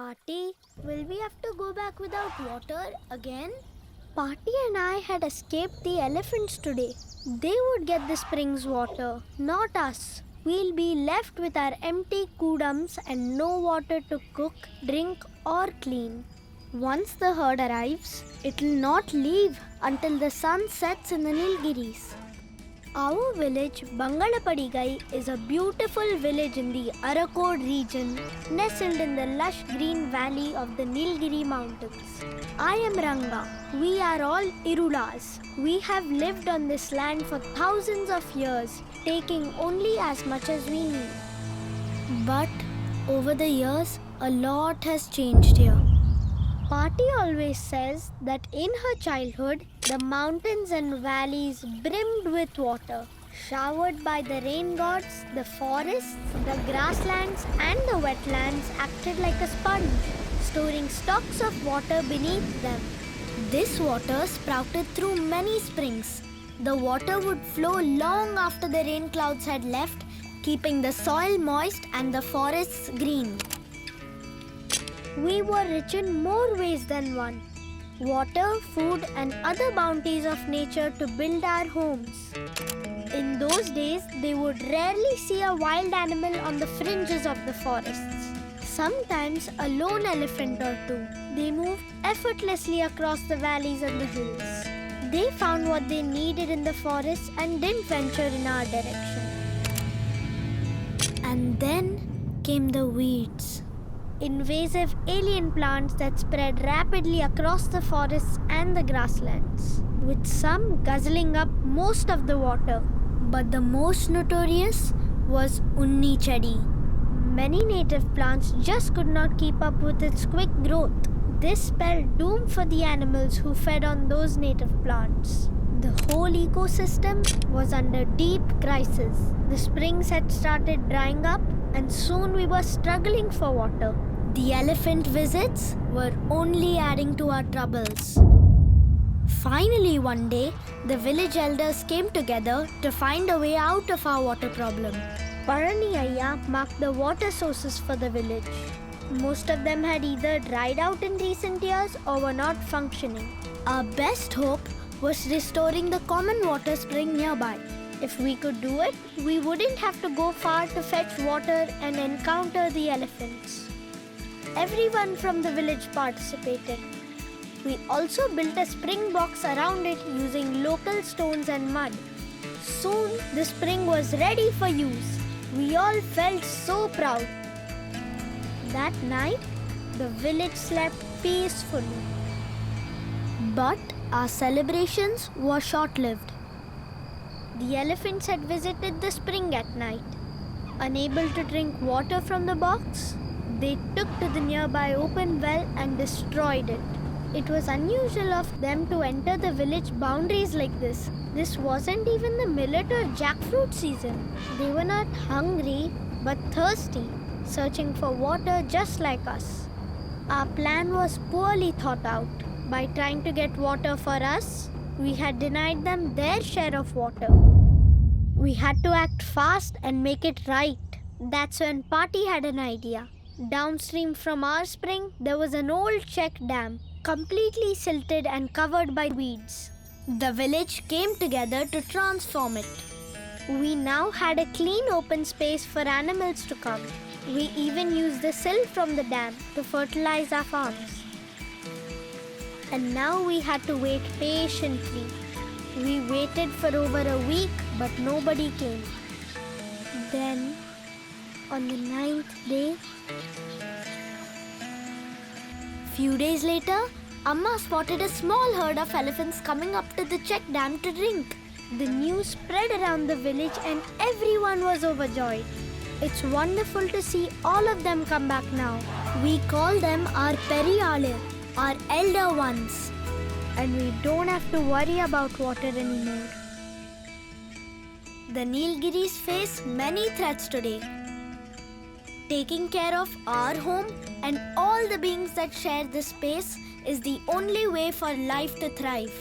Party, will we have to go back without water again? Party and I had escaped the elephants today. They would get the spring's water, not us. We'll be left with our empty kudams and no water to cook, drink, or clean. Once the herd arrives, it'll not leave until the sun sets in the Nilgiris. Our village, Bangalapadigai, is a beautiful village in the Arakkad region, nestled in the lush green valley of the Nilgiri mountains. I am Ranga. We are all Irulas. We have lived on this land for thousands of years, taking only as much as we need. But over the years, a lot has changed here. Party always says that in her childhood, the mountains and valleys brimmed with water. Showered by the rain gods, the forests, the grasslands and the wetlands acted like a sponge, storing stocks of water beneath them. This water sprouted through many springs. The water would flow long after the rain clouds had left, keeping the soil moist and the forests green. We were rich in more ways than one. Water, food and other bounties of nature to build our homes. In those days, they would rarely see a wild animal on the fringes of the forests. Sometimes a lone elephant or two. They moved effortlessly across the valleys and the hills. They found what they needed in the forests and didn't venture in our direction. And then came the weeds. Invasive alien plants that spread rapidly across the forests and the grasslands, with some guzzling up most of the water. But the most notorious was Unni Chedi. Many native plants just could not keep up with its quick growth. This spelled doom for the animals who fed on those native plants. The whole ecosystem was under deep crisis. The springs had started drying up and soon we were struggling for water. The elephant visits were only adding to our troubles. Finally one day, the village elders came together to find a way out of our water problem. Parani Ayya marked the water sources for the village. Most of them had either dried out in recent years or were not functioning. Our best hope was restoring the common water spring nearby. If we could do it, we wouldn't have to go far to fetch water and encounter the elephants. Everyone from the village participated. We also built a spring box around it using local stones and mud. Soon, the spring was ready for use. We all felt so proud. That night, the village slept peacefully. But our celebrations were short-lived. The elephants had visited the spring at night. Unable to drink water from the box, they took to the nearby open well and destroyed it. It was unusual of them to enter the village boundaries like this. This wasn't even the millet or jackfruit season. They were not hungry, but thirsty, searching for water just like us. Our plan was poorly thought out. By trying to get water for us, we had denied them their share of water. We had to act fast and make it right. That's when Party had an idea. Downstream from our spring, there was an old check dam, completely silted and covered by weeds. The village came together to transform it. We now had a clean open space for animals to come. We even used the silt from the dam to fertilize our farms. And now we had to wait patiently. We waited for over a week, but nobody came. Then, on the 9th day, few days later, Amma spotted a small herd of elephants coming up to the check dam to drink. The news spread around the village and everyone was overjoyed. It's wonderful to see all of them come back now. We call them our Periyale, our elder ones. And we don't have to worry about water anymore. The Nilgiris face many threats today. Taking care of our home and all the beings that share this space is the only way for life to thrive.